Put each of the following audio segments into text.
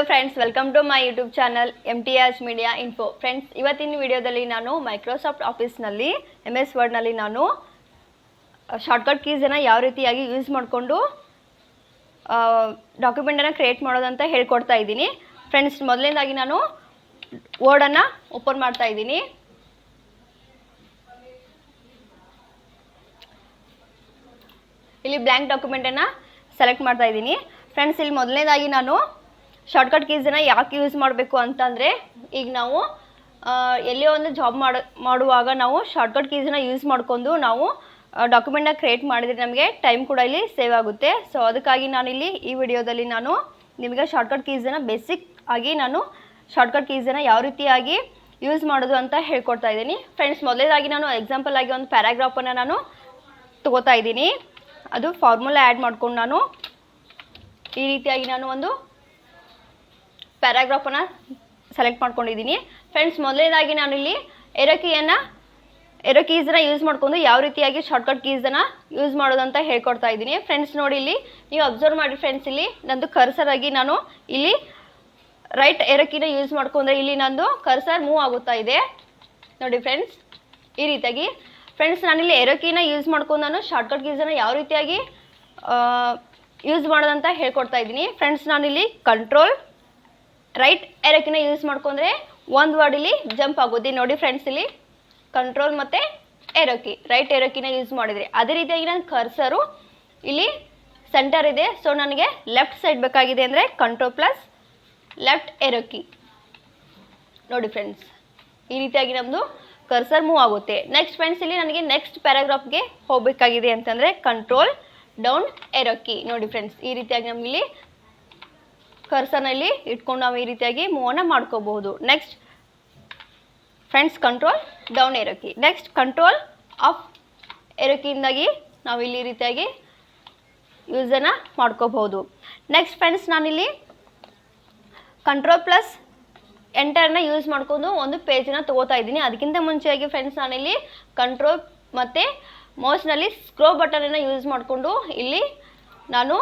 Hello friends, welcome to my YouTube channel MTH media info. Friends, ಇವತ್ತಿನ ವಿಡಿಯೋದಲ್ಲಿ ನಾನು Microsoft ಆಫೀಸ್ನಲ್ಲಿ MS ವರ್ಡ್ನಲ್ಲಿ ನಾನು ಶಾರ್ಟ್ಕಟ್ ಕೀಸನ್ನು ಯಾವ ರೀತಿಯಾಗಿ ಯೂಸ್ ಮಾಡಿಕೊಂಡು ಡಾಕ್ಯುಮೆಂಟನ್ನು ಕ್ರಿಯೇಟ್ ಮಾಡೋದಂತ ಹೇಳ್ಕೊಡ್ತಾ ಇದ್ದೀನಿ. ಫ್ರೆಂಡ್ಸ್, ಮೊದಲನೇದಾಗಿ ನಾನು ವರ್ಡನ್ನು ಓಪನ್ ಮಾಡ್ತಾ ಇದ್ದೀನಿ. ಇಲ್ಲಿ ಬ್ಲ್ಯಾಂಕ್ ಡಾಕ್ಯುಮೆಂಟನ್ನು ಸೆಲೆಕ್ಟ್ ಮಾಡ್ತಾ ಇದ್ದೀನಿ. ಫ್ರೆಂಡ್ಸ್, ಇಲ್ಲಿ ಮೊದಲನೇದಾಗಿ ನಾನು ಶಾರ್ಟ್ಕಟ್ ಕೀಸನ್ನು ಯಾಕೆ ಯೂಸ್ ಮಾಡಬೇಕು ಅಂತಂದರೆ, ಈಗ ನಾವು ಎಲ್ಲೇ ಒಂದು ಜಾಬ್ ಮಾಡುವಾಗ ನಾವು ಶಾರ್ಟ್ಕಟ್ ಕೀಸನ್ನು ಯೂಸ್ ಮಾಡ್ಕೊಂಡು ನಾವು ಡಾಕ್ಯುಮೆಂಟನ್ನ ಕ್ರಿಯೇಟ್ ಮಾಡಿದರೆ ನಮಗೆ ಟೈಮ್ ಕೂಡ ಇಲ್ಲಿ ಸೇವ್ ಆಗುತ್ತೆ. ಸೊ ಅದಕ್ಕಾಗಿ ನಾನಿಲ್ಲಿ ಈ ವಿಡಿಯೋದಲ್ಲಿ ನಾನು ನಿಮಗೆ ಶಾರ್ಟ್ಕಟ್ ಕೀಸನ್ನು ಬೇಸಿಕ್ ಆಗಿ ನಾನು ಶಾರ್ಟ್ಕಟ್ ಕೀಸನ್ನು ಯಾವ ರೀತಿಯಾಗಿ ಯೂಸ್ ಮಾಡೋದು ಅಂತ ಹೇಳ್ಕೊಡ್ತಾ ಇದ್ದೀನಿ. ಫ್ರೆಂಡ್ಸ್, ಮೊದಲನೇದಾಗಿ ನಾನು ಎಕ್ಸಾಂಪಲ್ ಆಗಿ ಒಂದು ಪ್ಯಾರಾಗ್ರಾಫನ್ನು ನಾನು ತಗೋತಾ ಇದ್ದೀನಿ. ಅದು ಫಾರ್ಮುಲಾ ಆ್ಯಡ್ ಮಾಡ್ಕೊಂಡು ನಾನು ಈ ರೀತಿಯಾಗಿ ನಾನು ಒಂದು ಪ್ಯಾರಾಗ್ರಾಫನ್ನು ಸೆಲೆಕ್ಟ್ ಮಾಡ್ಕೊಂಡಿದ್ದೀನಿ. ಫ್ರೆಂಡ್ಸ್, ಮೊದಲನೇದಾಗಿ ನಾನು ಇಲ್ಲಿ ಎರೋ ಕೀಸನ್ನು ಯೂಸ್ ಮಾಡ್ಕೊಂಡು ಯಾವ ರೀತಿಯಾಗಿ ಶಾರ್ಟ್ಕಟ್ ಕೀಸನ್ನು ಯೂಸ್ ಮಾಡೋದಂತ ಹೇಳ್ಕೊಡ್ತಾ ಇದ್ದೀನಿ. ಫ್ರೆಂಡ್ಸ್, ನೋಡಿ ಇಲ್ಲಿ ನೀವು ಅಬ್ಸರ್ವ್ ಮಾಡಿ. ಫ್ರೆಂಡ್ಸ್, ಇಲ್ಲಿ ನಂದು ಕರ್ಸರ್ ಆಗಿ ನಾನು ಇಲ್ಲಿ ರೈಟ್ ಎರೋ ಕೀನ ಯೂಸ್ ಮಾಡ್ಕೊಂಡ್ರೆ ಇಲ್ಲಿ ನಂದು ಕರ್ಸರ್ ಮೂವ್ ಆಗುತ್ತಾ ಇದೆ ನೋಡಿ ಫ್ರೆಂಡ್ಸ್, ಈ ರೀತಿಯಾಗಿ. ಫ್ರೆಂಡ್ಸ್, ನಾನಿಲ್ಲಿ ಎರೋ ಕೀನ ಯೂಸ್ ಮಾಡ್ಕೊಂಡು ನಾನು ಶಾರ್ಟ್ಕಟ್ ಕೀಸನ್ನು ಯಾವ ರೀತಿಯಾಗಿ ಯೂಸ್ ಮಾಡೋದಂತ ಹೇಳ್ಕೊಡ್ತಾ ಇದ್ದೀನಿ. ಫ್ರೆಂಡ್ಸ್, ನಾನಿಲ್ಲಿ ಕಂಟ್ರೋಲ್ ರೈಟ್ ಎರೋ ಕೀನ ಯೂಸ್ ಮಾಡ್ಕೊಂಡ್ರೆ ಒಂದು ವರ್ಡ್ ಇಲ್ಲಿ ಜಂಪ್ ಆಗುತ್ತೆ ನೋಡಿ ಫ್ರೆಂಡ್ಸ್. ಇಲ್ಲಿ ಕಂಟ್ರೋಲ್ ಮತ್ತು ಎರೋ ಕೀ, ರೈಟ್ ಎರೋ ಕೀನ ಯೂಸ್ ಮಾಡಿದರೆ ಅದೇ ರೀತಿಯಾಗಿ ನನ್ನ ಕರ್ಸರು ಇಲ್ಲಿ ಸೆಂಟರ್ ಇದೆ. ಸೊ ನನಗೆ ಲೆಫ್ಟ್ ಸೈಡ್ ಬೇಕಾಗಿದೆ ಅಂದರೆ control plus left arrow key ನೋಡಿ ಫ್ರೆಂಡ್ಸ್, ಈ ರೀತಿಯಾಗಿ ನಮ್ಮದು ಕರ್ಸರ್ ಮೂವ್ ಆಗುತ್ತೆ. ನೆಕ್ಸ್ಟ್ ಫ್ರೆಂಡ್ಸ್, ಇಲ್ಲಿ ನನಗೆ ನೆಕ್ಸ್ಟ್ ಪ್ಯಾರಾಗ್ರಾಫ್ಗೆ ಹೋಗಬೇಕಾಗಿದೆ ಅಂತಂದರೆ ಕಂಟ್ರೋಲ್ ಡೌನ್ ಎರೋ ಕೀ ನೋಡಿ ಫ್ರೆಂಡ್ಸ್, ಈ ರೀತಿಯಾಗಿ ನಮಗಿಲ್ಲಿ ಕರ್ಸರ್ನಲ್ಲಿ ಇಟ್ಕೊಂಡು ನಾವು ಈ ರೀತಿಯಾಗಿ ಮೂವನ್ನು ಮಾಡ್ಕೋಬಹುದು. Next friends, control down arrow key, next control up arrow ಕೀಯಿಂದಾಗಿ ನಾವು ಇಲ್ಲಿ ಈ ರೀತಿಯಾಗಿ ಯೂಸನ್ನು ಮಾಡ್ಕೋಬಹುದು. ನೆಕ್ಸ್ಟ್ ಫ್ರೆಂಡ್ಸ್, ನಾನಿಲ್ಲಿ ಕಂಟ್ರೋಲ್ ಪ್ಲಸ್ ಎಂಟರ್ನ ಯೂಸ್ ಮಾಡ್ಕೊಂಡು ಒಂದು ಪೇಜನ್ನು ತೊಗೋತಾ ಇದ್ದೀನಿ. ಅದಕ್ಕಿಂತ ಮುಂಚೆಯಾಗಿ ಫ್ರೆಂಡ್ಸ್, ನಾನಿಲ್ಲಿ ಕಂಟ್ರೋಲ್ ಮತ್ತು ಮೌಸ್ನಲ್ಲಿ ಸ್ಕ್ರೋಲ್ ಬಟನನ್ನು ಯೂಸ್ ಮಾಡಿಕೊಂಡು ಇಲ್ಲಿ ನಾನು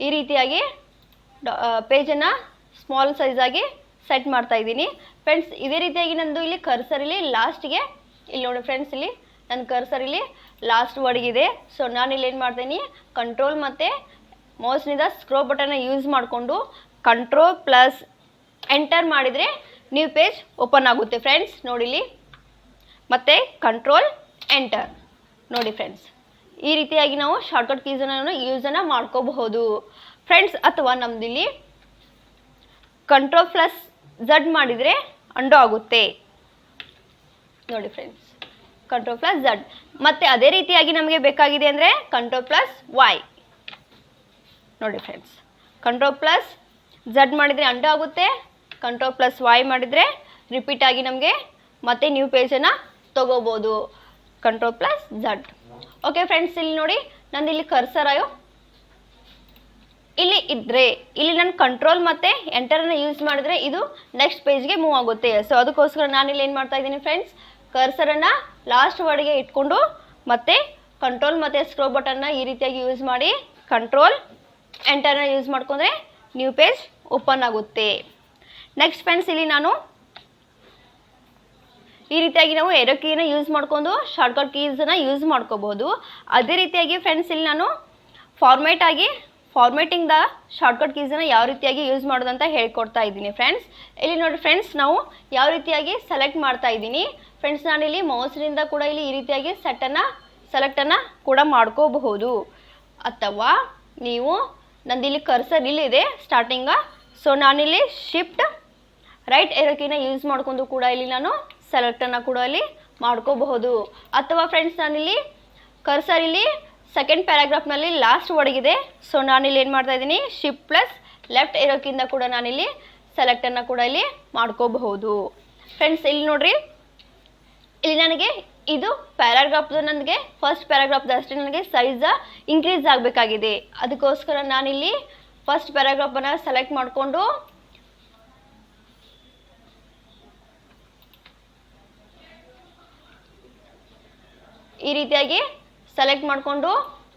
ಈ ರೀತಿಯಾಗಿ ಪೇಜನ್ನು ಸ್ಮಾಲ್ ಸೈಜಾಗಿ ಸೆಟ್ ಮಾಡ್ತಾ ಇದ್ದೀನಿ. ಫ್ರೆಂಡ್ಸ್, ಇದೇ ರೀತಿಯಾಗಿ ನಂದು ಇಲ್ಲಿ ಕರ್ಸರ್ ಇಲ್ಲಿ ಲಾಸ್ಟಿಗೆ ಇಲ್ಲಿ ನೋಡಿ ಫ್ರೆಂಡ್ಸ್, ಇಲ್ಲಿ ನನ್ನ ಕರ್ಸರ್ ಇಲ್ಲಿ ಲಾಸ್ಟ್ ವರ್ಡ್ಗಿದೆ. ಸೊ ನಾನಿಲ್ಲಿ ಏನು ಮಾಡ್ತೀನಿ, ಕಂಟ್ರೋಲ್ ಮತ್ತು ಮೌಸ್ನಿಂದ ಸ್ಕ್ರೋಲ್ ಬಟನ್ನ ಯೂಸ್ ಮಾಡಿಕೊಂಡು ಕಂಟ್ರೋಲ್ ಪ್ಲಸ್ ಎಂಟರ್ ಮಾಡಿದರೆ ನ್ಯೂ ಪೇಜ್ ಓಪನ್ ಆಗುತ್ತೆ ಫ್ರೆಂಡ್ಸ್. ನೋಡಿಲಿ ಮತ್ತು ಕಂಟ್ರೋಲ್ ಎಂಟರ್ ನೋಡಿ ಫ್ರೆಂಡ್ಸ್, ಈ ರೀತಿಯಾಗಿ ನಾವು ಶಾರ್ಟ್ಕಟ್ ಕೀಸನ್ನು ಯೂಸನ್ನು ಮಾಡ್ಕೋಬಹುದು ಫ್ರೆಂಡ್ಸ್. ಅಥವಾ ನಮ್ಮದಿಲ್ಲಿ ಕಂಟ್ರೋಲ್ ಪ್ಲಸ್ ಝಡ್ ಮಾಡಿದರೆ ಅಂಡೋ ಆಗುತ್ತೆ ನೋಡಿ ಫ್ರೆಂಡ್ಸ್, ಕಂಟ್ರೋಲ್ ಪ್ಲಸ್ ಝಡ್. ಮತ್ತು ಅದೇ ರೀತಿಯಾಗಿ ನಮಗೆ ಬೇಕಾಗಿದೆ ಅಂದರೆ ಕಂಟ್ರೋಲ್ ಪ್ಲಸ್ ವೈ ನೋಡಿ ಫ್ರೆಂಡ್ಸ್, ಕಂಟ್ರೋಲ್ ಪ್ಲಸ್ ಝಡ್ ಮಾಡಿದರೆ ಅಂಡೋ ಆಗುತ್ತೆ, ಕಂಟ್ರೋಲ್ ಪ್ಲಸ್ ವೈ ಮಾಡಿದರೆ ರಿಪೀಟ್ ಆಗಿ ನಮಗೆ ಮತ್ತೆ ನ್ಯೂ ಪೇಜನ್ನು ತೊಗೋಬೋದು control plus Z. Okay friends, ಇಲ್ಲಿ ನೋಡಿ ನಂದು ಇಲ್ಲಿ ಕರ್ಸರ್ ಇಲ್ಲಿ ಇದ್ದರೆ ಇಲ್ಲಿ ನಾನು ಕಂಟ್ರೋಲ್ ಮತ್ತು ಎಂಟರನ್ನು ಯೂಸ್ ಮಾಡಿದರೆ ಇದು ನೆಕ್ಸ್ಟ್ ಪೇಜ್ಗೆ ಮೂವ್ ಆಗುತ್ತೆ. ಸೊ ಅದಕ್ಕೋಸ್ಕರ ನಾನಿಲ್ಲಿ ಏನು ಮಾಡ್ತಾ ಇದ್ದೀನಿ ಫ್ರೆಂಡ್ಸ್, ಕರ್ಸರನ್ನು ಲಾಸ್ಟ್ ವರ್ಡ್ಗೆ ಇಟ್ಕೊಂಡು ಮತ್ತು ಕಂಟ್ರೋಲ್ ಮತ್ತು ಸ್ಕ್ರೋಲ್ ಬಟನ್ನ ಈ ರೀತಿಯಾಗಿ ಯೂಸ್ ಮಾಡಿ ಕಂಟ್ರೋಲ್ ಎಂಟರ್ನ ಯೂಸ್ ಮಾಡ್ಕೊಂಡ್ರೆ ನ್ಯೂ ಪೇಜ್ ಓಪನ್ ಆಗುತ್ತೆ. ನೆಕ್ಸ್ಟ್ ಫ್ರೆಂಡ್ಸ್, ಇಲ್ಲಿ ನಾನು ಈ ರೀತಿಯಾಗಿ ನಾವು ಎರೋ ಕೀನ ಯೂಸ್ ಮಾಡ್ಕೊಂಡು ಶಾರ್ಟ್ಕಟ್ ಕೀಸನ್ನು ಯೂಸ್ ಮಾಡ್ಕೋಬಹುದು. ಅದೇ ರೀತಿಯಾಗಿ ಫ್ರೆಂಡ್ಸ್, ಇಲ್ಲಿ ನಾನು ಫಾರ್ಮೇಟಿಂಗ್ ದ ಶಾರ್ಟ್ಕಟ್ ಕೀಸನ್ನು ಯಾವ ರೀತಿಯಾಗಿ ಯೂಸ್ ಮಾಡೋದಂತ ಹೇಳ್ಕೊಡ್ತಾ ಇದ್ದೀನಿ ಫ್ರೆಂಡ್ಸ್. ಇಲ್ಲಿ ನೋಡಿ ಫ್ರೆಂಡ್ಸ್, ನಾವು ಯಾವ ರೀತಿಯಾಗಿ ಸೆಲೆಕ್ಟ್ ಮಾಡ್ತಾ ಇದ್ದೀನಿ ಫ್ರೆಂಡ್ಸ್. ನಾನಿಲ್ಲಿ ಮೌಸ್ನಿಂದ ಕೂಡ ಇಲ್ಲಿ ಈ ರೀತಿಯಾಗಿ ಸೆಲೆಕ್ಟನ್ನು ಕೂಡ ಮಾಡ್ಕೋಬಹುದು. ಅಥವಾ ನೀವು ನಂದಿಲ್ಲಿ ಕರ್ಸರ್ ಇಲ್ಲಿದೆ ಸ್ಟಾರ್ಟಿಂಗ, ಸೊ ನಾನಿಲ್ಲಿ ಶಿಫ್ಟ್ ರೈಟ್ ಎರೋ ಕೀನ ಯೂಸ್ ಮಾಡ್ಕೊಂಡು ಕೂಡ ಇಲ್ಲಿ ನಾನು ಸೆಲೆಕ್ಟನ್ನು ಕೂಡ ಇಲ್ಲಿ ಮಾಡ್ಕೋಬಹುದು. ಅಥವಾ ಫ್ರೆಂಡ್ಸ್, ನಾನಿಲ್ಲಿ ಕರ್ಸರ್ ಇಲ್ಲಿ ಸೆಕೆಂಡ್ ಪ್ಯಾರಾಗ್ರಾಫ್ನಲ್ಲಿ ಲಾಸ್ಟ್ ವರ್ಡ್ಗಿದೆ. ಸೊ ನಾನಿಲ್ಲಿ ಏನು ಮಾಡ್ತಾ ಇದ್ದೀನಿ, ಶಿಫ್ಟ್ ಪ್ಲಸ್ ಲೆಫ್ಟ್ ಎರೋ ಕೀಯಿಂದ ಕೂಡ ನಾನಿಲ್ಲಿ ಸೆಲೆಕ್ಟನ್ನು ಕೂಡ ಇಲ್ಲಿ ಮಾಡ್ಕೋಬಹುದು ಫ್ರೆಂಡ್ಸ್. ಇಲ್ಲಿ ನೋಡ್ರಿ, ಇಲ್ಲಿ ನನಗೆ ಇದು ಪ್ಯಾರಾಗ್ರಾಫ್ದು ನನಗೆ ಫಸ್ಟ್ ಪ್ಯಾರಾಗ್ರಾಫ್ದು ಅಷ್ಟೇ ನನಗೆ ಸೈಜ್ ಇನ್ಕ್ರೀಸ್ ಆಗಬೇಕಾಗಿದೆ. ಅದಕ್ಕೋಸ್ಕರ ನಾನಿಲ್ಲಿ ಫಸ್ಟ್ ಪ್ಯಾರಾಗ್ರಾಫನ್ನು ಸೆಲೆಕ್ಟ್ ಮಾಡಿಕೊಂಡು ಈ ರೀತಿಯಾಗಿ ಸೆಲೆಕ್ಟ್ ಮಾಡಿಕೊಂಡು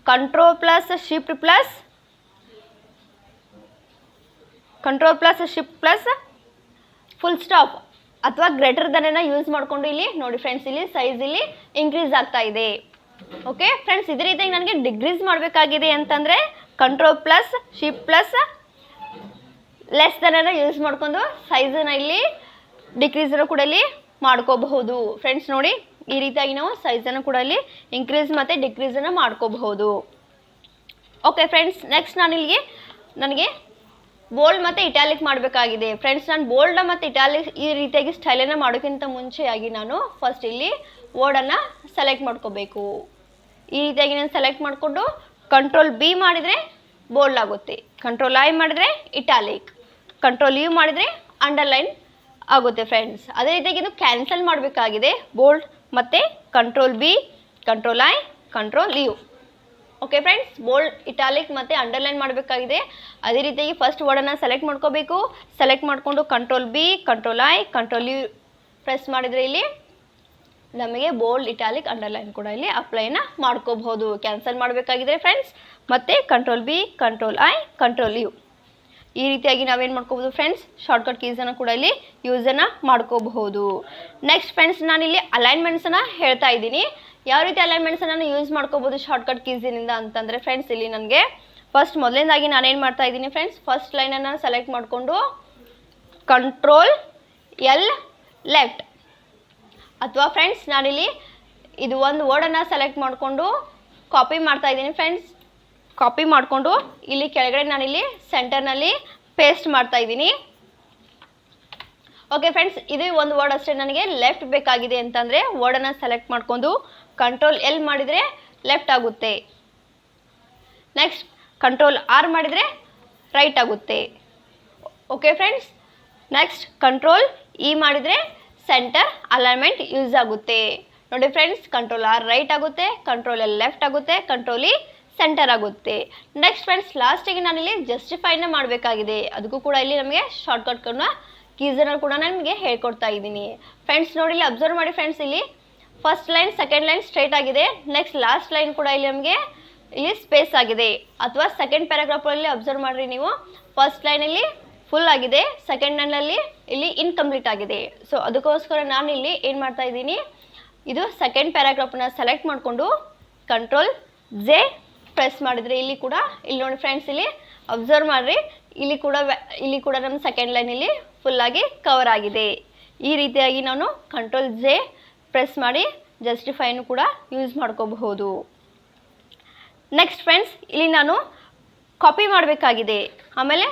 control plus shift plus control plus shift plus full stop ಅಥವಾ ಗ್ರೇಟರ್ ದನ್ನ ಯೂಸ್ ಮಾಡಿಕೊಂಡು ಇಲ್ಲಿ ನೋಡಿ ಫ್ರೆಂಡ್ಸ್ ಇಲ್ಲಿ ಸೈಜ್ ಇಲ್ಲಿ ಇನ್ಕ್ರೀಸ್ ಆಗ್ತಾ ಇದೆ. ಓಕೆ ಫ್ರೆಂಡ್ಸ್, ಇದೇ ರೀತಿಯಾಗಿ ನನಗೆ ಡಿಕ್ರೀಸ್ ಮಾಡಬೇಕಾಗಿದೆ ಅಂತಂದರೆ control plus shift plus less ದನ್ನ ಯೂಸ್ ಮಾಡ್ಕೊಂಡು ಸೈಜನ್ನು ಇಲ್ಲಿ ಡಿಕ್ರೀಸನ್ನು ಕೂಡ ಇಲ್ಲಿ ಮಾಡ್ಕೋಬಹುದು. ಫ್ರೆಂಡ್ಸ್ ನೋಡಿ, ಈ ರೀತಿಯಾಗಿ ನಾವು ಸೈಜನ್ನು ಕೂಡ ಇಲ್ಲಿ ಇನ್ಕ್ರೀಸ್ ಮತ್ತು ಡಿಕ್ರೀಸನ್ನು ಮಾಡ್ಕೋಬಹುದು. ಓಕೆ ಫ್ರೆಂಡ್ಸ್, ನೆಕ್ಸ್ಟ್ ನನಗೆ ಬೋಲ್ಡ್ ಮತ್ತು ಇಟ್ಯಾಲಿಕ್ ಮಾಡಬೇಕಾಗಿದೆ. ಫ್ರೆಂಡ್ಸ್, ನಾನು ಬೋಲ್ಡ್ ಮತ್ತು ಇಟ್ಯಾಲಿಕ್ ಈ ರೀತಿಯಾಗಿ ಸ್ಟೈಲನ್ನು ಮಾಡೋಕ್ಕಿಂತ ಮುಂಚೆಯಾಗಿ ನಾನು ಫಸ್ಟ್ ಇಲ್ಲಿ ವರ್ಡನ್ನು ಸೆಲೆಕ್ಟ್ ಮಾಡ್ಕೋಬೇಕು. ಈ ರೀತಿಯಾಗಿ ನಾನು ಸೆಲೆಕ್ಟ್ ಮಾಡಿಕೊಂಡು ಕಂಟ್ರೋಲ್ ಬಿ ಮಾಡಿದರೆ ಬೋಲ್ಡ್ ಆಗುತ್ತೆ, ಕಂಟ್ರೋಲ್ ಐ ಮಾಡಿದರೆ ಇಟ್ಯಾಲಿಕ್, ಕಂಟ್ರೋಲ್ ಯು ಮಾಡಿದರೆ ಅಂಡರ್ಲೈನ್ ಆಗುತ್ತೆ. ಫ್ರೆಂಡ್ಸ್, ಅದೇ ರೀತಿಯಾಗಿ ಇದು ಕ್ಯಾನ್ಸಲ್ ಮಾಡಬೇಕಾಗಿದೆ ಬೋಲ್ಡ್ ಮತ್ತು control B, control I, control U. Okay friends, bold italic ಮತ್ತು ಅಂಡರ್ಲೈನ್ ಮಾಡಬೇಕಾಗಿದೆ. ಅದೇ ರೀತಿಯಾಗಿ ಫಸ್ಟ್ ವರ್ಡನ್ನು ಸೆಲೆಕ್ಟ್ ಮಾಡ್ಕೋಬೇಕು. ಸೆಲೆಕ್ಟ್ ಮಾಡಿಕೊಂಡು control B, control I, control U press ಮಾಡಿದರೆ ಇಲ್ಲಿ ನಮಗೆ ಬೋಲ್ಡ್ ಇಟಾಲಿಕ್ ಅಂಡರ್ಲೈನ್ ಕೂಡ ಇಲ್ಲಿ ಅಪ್ಲೈನ ಮಾಡ್ಕೋಬಹುದು. ಕ್ಯಾನ್ಸಲ್ ಮಾಡಬೇಕಾಗಿದೆ ಫ್ರೆಂಡ್ಸ್, ಮತ್ತು control B, control I, control U ಈ ರೀತಿಯಾಗಿ ನಾವೇನು ಮಾಡ್ಕೋಬೋದು ಫ್ರೆಂಡ್ಸ್, ಶಾರ್ಟ್ಕಟ್ ಕೀಸನ್ನು ಕೂಡ ಇಲ್ಲಿ ಯೂಸನ್ನು ಮಾಡ್ಕೋಬಹುದು. ನೆಕ್ಸ್ಟ್ ಫ್ರೆಂಡ್ಸ್, ನಾನಿಲ್ಲಿ ಅಲೈನ್ಮೆಂಟ್ಸನ್ನು ಹೇಳ್ತಾ ಇದ್ದೀನಿ. ಯಾವ ರೀತಿ ಅಲೈನ್ಮೆಂಟ್ಸನ್ನು ಯೂಸ್ ಮಾಡ್ಕೋಬೋದು ಶಾರ್ಟ್ಕಟ್ ಕೀಸಿನಿಂದ ಅಂತಂದರೆ ಫ್ರೆಂಡ್ಸ್, ಇಲ್ಲಿ ನನಗೆ ಫಸ್ಟ್ ಮೊದಲನೇದಾಗಿ ನಾನೇನು ಮಾಡ್ತಾ ಇದ್ದೀನಿ ಫ್ರೆಂಡ್ಸ್, ಫಸ್ಟ್ ಲೈನನ್ನು ಸೆಲೆಕ್ಟ್ ಮಾಡಿಕೊಂಡು ಕಂಟ್ರೋಲ್ ಎಲ್ ಲೆಫ್ಟ್, ಅಥವಾ ಫ್ರೆಂಡ್ಸ್ ನಾನಿಲ್ಲಿ ಇದು ಒಂದು ವರ್ಡನ್ನು ಸೆಲೆಕ್ಟ್ ಮಾಡಿಕೊಂಡು ಕಾಪಿ ಮಾಡ್ತಾ ಇದ್ದೀನಿ ಫ್ರೆಂಡ್ಸ್. ಕಾಪಿ ಮಾಡಿಕೊಂಡು ಇಲ್ಲಿ ಕೆಳಗಡೆ ನಾನಿಲ್ಲಿ ಸೆಂಟರ್ನಲ್ಲಿ ಪೇಸ್ಟ್ ಮಾಡ್ತಾ ಇದ್ದೀನಿ. ಓಕೆ ಫ್ರೆಂಡ್ಸ್, ಇದು ಒಂದು ವರ್ಡ್ ಅಷ್ಟೇ ನನಗೆ ಲೆಫ್ಟ್ ಬೇಕಾಗಿದೆ ಅಂತಂದರೆ ವರ್ಡನ್ನು ಸೆಲೆಕ್ಟ್ ಮಾಡಿಕೊಂಡು ಕಂಟ್ರೋಲ್ ಎಲ್ ಮಾಡಿದರೆ ಲೆಫ್ಟ್ ಆಗುತ್ತೆ. ನೆಕ್ಸ್ಟ್ ಕಂಟ್ರೋಲ್ ಆರ್ ಮಾಡಿದರೆ ರೈಟ್ ಆಗುತ್ತೆ. Okay friends, next control E ಮಾಡಿದರೆ ಸೆಂಟರ್ ಅಲೈನ್ಮೆಂಟ್ ಯೂಸ್ ಆಗುತ್ತೆ. ನೋಡಿ ಫ್ರೆಂಡ್ಸ್, ಕಂಟ್ರೋಲ್ ಆರ್ ರೈಟ್ ಆಗುತ್ತೆ, ಕಂಟ್ರೋಲ್ ಎಲ್ ಲೆಫ್ಟ್ ಆಗುತ್ತೆ, ಕಂಟ್ರೋಲ್ ಇ ಸೆಂಟರ್ ಆಗುತ್ತೆ. ನೆಕ್ಸ್ಟ್ ಫ್ರೆಂಡ್ಸ್, ಲಾಸ್ಟಿಗೆ ನಾನಿಲ್ಲಿ ಜಸ್ಟಿಫೈನ ಮಾಡಬೇಕಾಗಿದೆ. ಅದಕ್ಕೂ ಕೂಡ ಇಲ್ಲಿ ನಮಗೆ ಶಾರ್ಟ್ಕಟ್ಗಳನ್ನ ಕೀಸನ್ನು ಕೂಡ ನಿಮಗೆ ಹೇಳ್ಕೊಡ್ತಾ ಇದ್ದೀನಿ. ಫ್ರೆಂಡ್ಸ್ ನೋಡಿ, ಇಲ್ಲಿ ಅಬ್ಸರ್ವ್ ಮಾಡಿ ಫ್ರೆಂಡ್ಸ್, ಇಲ್ಲಿ first line second line straight ಆಗಿದೆ. ನೆಕ್ಸ್ಟ್ ಲಾಸ್ಟ್ ಲೈನ್ ಕೂಡ ಇಲ್ಲಿ ನಮಗೆ ಇಲ್ಲಿ ಸ್ಪೇಸ್ ಆಗಿದೆ. ಅಥವಾ ಸೆಕೆಂಡ್ ಪ್ಯಾರಾಗ್ರಾಫಲ್ಲಿ ಅಬ್ಸರ್ವ್ ಮಾಡಿರಿ ನೀವು, ಫಸ್ಟ್ ಲೈನಲ್ಲಿ ಫುಲ್ ಆಗಿದೆ, ಸೆಕೆಂಡ್ ಲೈನಲ್ಲಿ ಇಲ್ಲಿ ಇನ್ಕಂಪ್ಲೀಟ್ ಆಗಿದೆ. ಸೊ ಅದಕ್ಕೋಸ್ಕರ ನಾನು ಇಲ್ಲಿ ಏನು ಮಾಡ್ತಾ ಇದ್ದೀನಿ, ಇದು ಸೆಕೆಂಡ್ ಪ್ಯಾರಾಗ್ರಾಫನ್ನ ಸೆಲೆಕ್ಟ್ ಮಾಡಿಕೊಂಡು ಕಂಟ್ರೋಲ್ ಜೆ ಪ್ರೆಸ್ ಮಾಡಿದರೆ ಇಲ್ಲಿ ಕೂಡ ಇಲ್ಲಿ ನೋಡಿ ಫ್ರೆಂಡ್ಸ್, ಇಲ್ಲಿ ಅಬ್ಸರ್ವ್ ಮಾಡಿರಿ, ಇಲ್ಲಿ ಕೂಡ ನಮ್ಮ ಸೆಕೆಂಡ್ ಲೈನ್ ಇಲ್ಲಿ ಫುಲ್ಲಾಗಿ ಕವರ್ ಆಗಿದೆ. ಈ ರೀತಿಯಾಗಿ ನಾನು ಕಂಟ್ರೋಲ್ ಜೆ ಪ್ರೆಸ್ ಮಾಡಿ ಜಸ್ಟಿಫೈನು ಕೂಡ ಯೂಸ್ ಮಾಡ್ಕೋಬಹುದು. ನೆಕ್ಸ್ಟ್ ಫ್ರೆಂಡ್ಸ್, ಇಲ್ಲಿ ನಾನು ಕಾಪಿ ಮಾಡಬೇಕಾಗಿದೆ, ಆಮೇಲೆ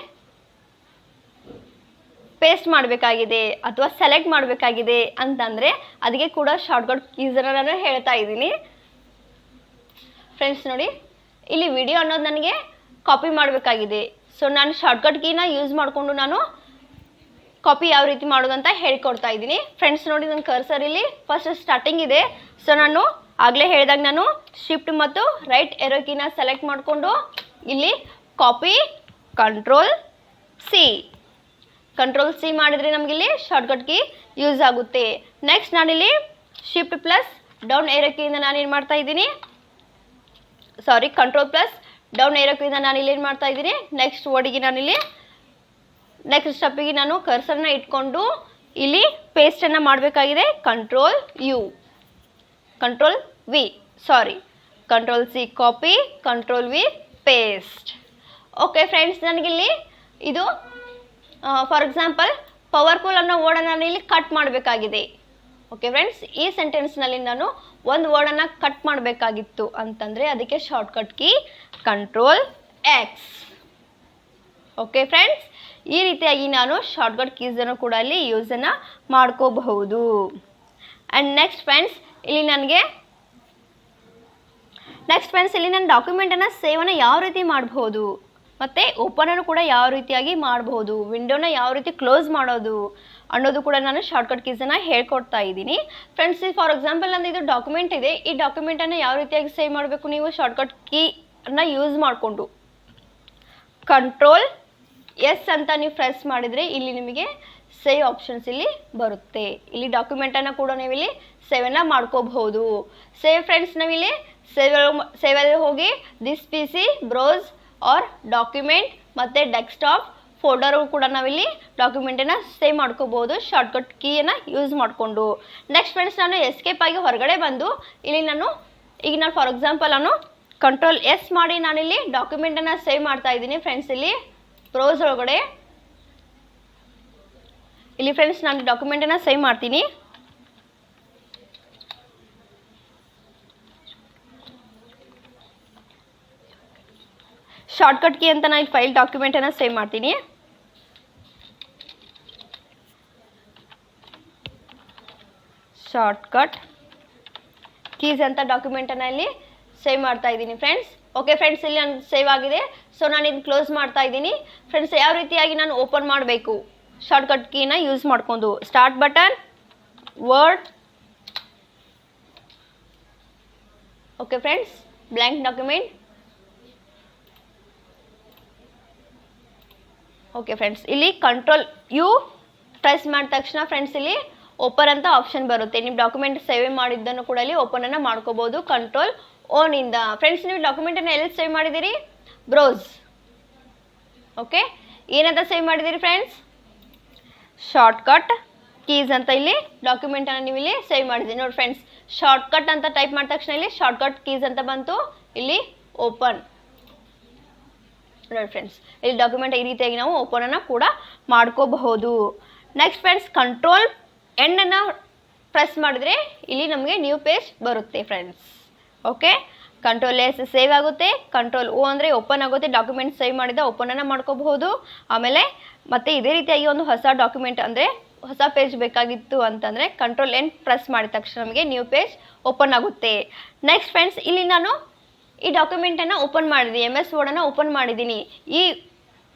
ಪೇಸ್ಟ್ ಮಾಡಬೇಕಾಗಿದೆ ಅಥವಾ ಸೆಲೆಕ್ಟ್ ಮಾಡಬೇಕಾಗಿದೆ ಅಂತಂದರೆ ಅದಕ್ಕೆ ಕೂಡ ಶಾರ್ಟ್ಕಟ್ ಕೀಸನ್ನು ನಾನು ಹೇಳ್ತಾ ಇದ್ದೀನಿ. ಫ್ರೆಂಡ್ಸ್ ನೋಡಿ, ಇಲ್ಲಿ ವಿಡಿಯೋ ಅನ್ನೋದು ನನಗೆ ಕಾಪಿ ಮಾಡಬೇಕಾಗಿದೆ. ಸೊ ನಾನು ಶಾರ್ಟ್ಕಟ್ ಕೀನ ಯೂಸ್ ಮಾಡಿಕೊಂಡು ನಾನು ಕಾಪಿ ಯಾವ ರೀತಿ ಮಾಡೋದಂತ ಹೇಳ್ಕೊಡ್ತಾ ಇದ್ದೀನಿ. ಫ್ರೆಂಡ್ಸ್ ನೋಡಿ, ನನ್ನ ಕರ್ಸರ್ ಇಲ್ಲಿ ಫಸ್ಟ್ ಸ್ಟಾರ್ಟಿಂಗ್ ಇದೆ. ಸೊ ನಾನು ಆಗಲೇ ಹೇಳಿದಾಗ ನಾನು ಶಿಫ್ಟ್ ಮತ್ತು ರೈಟ್ ಏರೋ ಕೀನ ಸೆಲೆಕ್ಟ್ ಮಾಡಿಕೊಂಡು ಇಲ್ಲಿ ಕಾಪಿ ಕಂಟ್ರೋಲ್ ಸಿ ಮಾಡಿದರೆ ನಮಗಿಲ್ಲಿ ಶಾರ್ಟ್ಕಟ್ ಕೀ ಯೂಸ್ ಆಗುತ್ತೆ. ನೆಕ್ಸ್ಟ್ ನಾನಿಲ್ಲಿ ಶಿಫ್ಟ್ ಪ್ಲಸ್ ಡೌನ್ ಏರೋ ಕೀಯಿಂದ ನಾನೇನು ಮಾಡ್ತಾ ಇದ್ದೀನಿ, ಕಂಟ್ರೋಲ್ ಪ್ಲಸ್ ಡೌನ್ ಏರೋ ಕೀಯಿಂದ ನಾನು ಇಲ್ಲಿ ಏನು ಮಾಡ್ತಾ ಇದ್ದೀನಿ, ನೆಕ್ಸ್ಟ್ ವರ್ಡಿಗೆ ನಾನಿಲ್ಲಿ ನೆಕ್ಸ್ಟ್ ಸ್ಟೆಪ್ಪಿಗೆ ನಾನು ಕರ್ಸರ್ನ ಇಟ್ಕೊಂಡು ಇಲ್ಲಿ ಪೇಸ್ಟನ್ನು ಮಾಡಬೇಕಾಗಿದೆ. Control C copy, control V paste. Okay friends, ನನಗಿಲ್ಲಿ ಇದು ಫಾರ್ ಎಕ್ಸಾಂಪಲ್ ಪವರ್ಫುಲ್ ಅನ್ನೋ ವರ್ಡನ್ನು ನಾನು ಇಲ್ಲಿ ಕಟ್ ಮಾಡಬೇಕಾಗಿದೆ. ಓಕೆ ಫ್ರೆಂಡ್ಸ್, ಈ ಸೆಂಟೆನ್ಸ್ನಲ್ಲಿ ನಾನು ಒಂದು ವರ್ಡನ್ನು ಕಟ್ ಮಾಡಬೇಕಾಗಿತ್ತು ಅಂತಂದರೆ ಅದಕ್ಕೆ shortcut key control X. Okay friends, ಈ ರೀತಿಯಾಗಿ ನಾನು ಶಾರ್ಟ್ಕಟ್ ಕೀಸನ್ನು ಕೂಡ ಅಲ್ಲಿ ಯೂಸನ್ನು ಮಾಡ್ಕೋಬಹುದು. ಆ್ಯಂಡ್ ನೆಕ್ಸ್ಟ್ ಫ್ರೆಂಡ್ಸ್, ಇಲ್ಲಿ ನಾನು ಡಾಕ್ಯುಮೆಂಟನ್ನು ಸೇವನ್ನು ಯಾವ ರೀತಿ ಮಾಡ್ಬೋದು ಮತ್ತು ಓಪನನ್ನು ಕೂಡ ಯಾವ ರೀತಿಯಾಗಿ ಮಾಡ್ಬೋದು, ವಿಂಡೋನ ಯಾವ ರೀತಿ ಕ್ಲೋಸ್ ಮಾಡೋದು ಅನ್ನೋದು ಕೂಡ ನಾನು ಶಾರ್ಟ್ಕಟ್ ಕೀಸನ್ನು ಹೇಳ್ಕೊಡ್ತಾ ಇದ್ದೀನಿ. ಫ್ರೆಂಡ್ಸ್, ಫಾರ್ ಎಕ್ಸಾಂಪಲ್ ನಂದು ಇದು ಡಾಕ್ಯುಮೆಂಟ್ ಇದೆ. ಈ ಡಾಕ್ಯುಮೆಂಟನ್ನು ಯಾವ ರೀತಿಯಾಗಿ ಸೇವ್ ಮಾಡಬೇಕು, ನೀವು ಶಾರ್ಟ್ಕಟ್ ಕೀನ ಯೂಸ್ ಮಾಡಿಕೊಂಡು ಕಂಟ್ರೋಲ್ ಎಸ್ ಅಂತ ನೀವು ಪ್ರೆಸ್ ಮಾಡಿದರೆ ಇಲ್ಲಿ ನಿಮಗೆ ಸೇವ್ ಆಪ್ಷನ್ಸ್ ಇಲ್ಲಿ ಬರುತ್ತೆ. ಇಲ್ಲಿ ಡಾಕ್ಯುಮೆಂಟನ್ನು ಕೂಡ ನೀವು ಇಲ್ಲಿ ಸೇವನ್ನು ಮಾಡ್ಕೋಬಹುದು. ಸೇವ್ ಫ್ರೆಂಡ್ಸ್, ನಾವಿಲ್ಲಿ ಸೇವಲ್ಲಿ ಹೋಗಿ this P C browse or document ಮತ್ತು ಡೆಸ್ಕ್ಟಾಪ್ ಫೋಲ್ಡರ್ ಕೂಡ ನಾವಿಲ್ಲಿ ಡಾಕ್ಯುಮೆಂಟನ್ನು ಸೇವ್ ಮಾಡ್ಕೋಬಹುದು ಶಾರ್ಟ್ಕಟ್ ಕೀಯನ್ನು ಯೂಸ್ ಮಾಡಿಕೊಂಡು. ನೆಕ್ಸ್ಟ್ ಫ್ರೆಂಡ್ಸ್, ನಾನು ಎಸ್ಕೇಪ್ ಆಗಿ ಹೊರಗಡೆ ಬಂದು ಇಲ್ಲಿ ನಾನು ಫಾರ್ ಎಕ್ಸಾಂಪಲ್ ನಾನು ಕಂಟ್ರೋಲ್ ಎಸ್ ಮಾಡಿ ನಾನಿಲ್ಲಿ ಡಾಕ್ಯುಮೆಂಟನ್ನು ಸೇವ್ ಮಾಡ್ತಾ ಇದ್ದೀನಿ ಫ್ರೆಂಡ್ಸ್. ಇಲ್ಲಿ ಬ್ರೌಸ್ ಒಳಗಡೆ ಇಲ್ಲಿ ಫ್ರೆಂಡ್ಸ್ ನಾನು ಡಾಕ್ಯುಮೆಂಟನ್ನು ಸೇವ್ ಮಾಡ್ತೀನಿ. ಶಾರ್ಟ್ಕಟ್ ಕೀ ಅಂತ ನಾನು ಫೈಲ್ ಡಾಕ್ಯುಮೆಂಟನ್ನು ಸೇವ್ ಮಾಡ್ತೀನಿ. ಶಾರ್ಟ್ಕಟ್ ಕೀಸ್ ಅಂತ ಡಾಕ್ಯುಮೆಂಟನ್ನು ಇಲ್ಲಿ ಸೇವ್ ಮಾಡ್ತಾ ಇದ್ದೀನಿ ಫ್ರೆಂಡ್ಸ್. ಓಕೆ ಫ್ರೆಂಡ್ಸ್, ಇಲ್ಲಿ ನಾನು ಸೇವ್ ಆಗಿದೆ. ಸೊ ನಾನು ಇದನ್ನು ಕ್ಲೋಸ್ ಮಾಡ್ತಾ ಇದ್ದೀನಿ ಫ್ರೆಂಡ್ಸ್. ಯಾವ ರೀತಿಯಾಗಿ ನಾನು ಓಪನ್ ಮಾಡಬೇಕು ಶಾರ್ಟ್ಕಟ್ ಕೀನ ಯೂಸ್ ಮಾಡ್ಕೊಂಡು, start button, word. Okay friends, blank document. Okay friends, ಇಲ್ಲಿ ಕಂಟ್ರೋಲ್ ಯು ಪ್ರೆಸ್ ಮಾಡಿದ ತಕ್ಷಣ ಫ್ರೆಂಡ್ಸ್ ಇಲ್ಲಿ ಓಪನ್ ಅಂತ ಆಪ್ಷನ್ ಬರುತ್ತೆ. ನೀವು ಡಾಕ್ಯುಮೆಂಟ್ ಸೇವ್ ಮಾಡಿದ್ದನ್ನು ಕೂಡ ಇಲ್ಲಿ ಓಪನನ್ನು ಮಾಡ್ಕೋಬೋದು ಕಂಟ್ರೋಲ್ ಓನಿಂದ. ಫ್ರೆಂಡ್ಸ್, ನೀವು ಡಾಕ್ಯುಮೆಂಟನ್ನು ಎಲ್ಲಿ ಸೇವ್ ಮಾಡಿದ್ದೀರಿ? ಬ್ರೌಸ್. ಓಕೆ, ಏನಂತ ಸೇವ್ ಮಾಡಿದ್ದೀರಿ ಫ್ರೆಂಡ್ಸ್? ಶಾರ್ಟ್ಕಟ್ ಕೀಸ್ ಅಂತ ಇಲ್ಲಿ ಡಾಕ್ಯುಮೆಂಟನ್ನು ನೀವು ಇಲ್ಲಿ ಸೇವ್ ಮಾಡಿದ್ದೀರಿ. ನೋಡಿ ಫ್ರೆಂಡ್ಸ್, ಶಾರ್ಟ್ಕಟ್ ಅಂತ ಟೈಪ್ ಮಾಡಿದ ತಕ್ಷಣ ಇಲ್ಲಿ ಶಾರ್ಟ್ಕಟ್ ಕೀಸ್ ಅಂತ ಬಂತು. ಇಲ್ಲಿ ಓಪನ್. ನೋಡಿ ಫ್ರೆಂಡ್ಸ್, ಇಲ್ಲಿ ಡಾಕ್ಯುಮೆಂಟ್ ಈ ರೀತಿಯಾಗಿ ನಾವು ಓಪನನ್ನು ಕೂಡ ಮಾಡ್ಕೋಬಹುದು. ನೆಕ್ಸ್ಟ್ ಫ್ರೆಂಡ್ಸ್, ಕಂಟ್ರೋಲ್ ಎಂಡನ್ನು ಪ್ರೆಸ್ ಮಾಡಿದ್ರೆ ಇಲ್ಲಿ ನಮಗೆ ನ್ಯೂ ಪೇಜ್ ಬರುತ್ತೆ friends. Okay, control S save ಆಗುತ್ತೆ, ಕಂಟ್ರೋಲ್ ಓ ಅಂದರೆ ಓಪನ್ ಆಗುತ್ತೆ. ಡಾಕ್ಯುಮೆಂಟ್ ಸೇವ್ ಮಾಡಿದ ಓಪನನ್ನು ಮಾಡ್ಕೋಬಹುದು. ಆಮೇಲೆ ಮತ್ತೆ ಇದೇ ರೀತಿಯಾಗಿ ಒಂದು ಹೊಸ ಡಾಕ್ಯುಮೆಂಟ್ ಅಂದರೆ ಹೊಸ ಪೇಜ್ ಬೇಕಾಗಿತ್ತು ಅಂತಂದರೆ ಕಂಟ್ರೋಲ್ ಎನ್ ಪ್ರೆಸ್ ಮಾಡಿದ ತಕ್ಷಣ ನಮಗೆ ನ್ಯೂ ಪೇಜ್ ಓಪನ್ ಆಗುತ್ತೆ. ನೆಕ್ಸ್ಟ್ ಫ್ರೆಂಡ್ಸ್, ಇಲ್ಲಿ ನಾನು ಈ ಡಾಕ್ಯುಮೆಂಟನ್ನು ಓಪನ್ ಮಾಡಿದ್ದೀನಿ, MS ವರ್ಡನ್ನು ಓಪನ್ ಮಾಡಿದ್ದೀನಿ. ಈ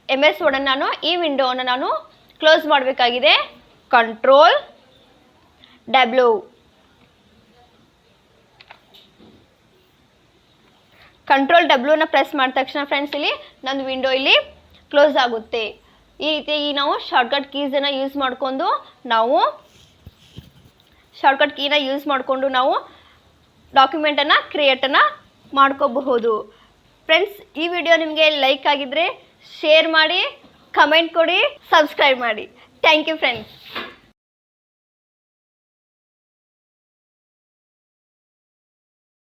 MS ವರ್ಡನ್ನು ನಾನು ಈ ವಿಂಡೋವನ್ನು ನಾನು ಕ್ಲೋಸ್ ಮಾಡಬೇಕಾಗಿದೆ. Control W. Control W press ಮಾಡಿದ ತಕ್ಷಣ ಫ್ರೆಂಡ್ಸ್ ಇಲ್ಲಿ ನನ್ನ ವಿಂಡೋ ಇಲ್ಲಿ ಕ್ಲೋಸ್ ಆಗುತ್ತೆ. ಈ ರೀತಿಯಾಗಿ ನಾವು ಶಾರ್ಟ್ಕಟ್ ಕೀಸನ್ನು ಯೂಸ್ ಮಾಡಿಕೊಂಡು ನಾವು ಡಾಕ್ಯುಮೆಂಟನ್ನು ಕ್ರಿಯೇಟನ್ನು ಮಾಡ್ಕೋಬಹುದು. ಫ್ರೆಂಡ್ಸ್, ಈ ವಿಡಿಯೋ ನಿಮಗೆ ಲೈಕ್ ಆಗಿದ್ದರೆ ಶೇರ್ ಮಾಡಿ, ಕಮೆಂಟ್ ಕೊಡಿ, ಸಬ್ಸ್ಕ್ರೈಬ್ ಮಾಡಿ. Thank you friends.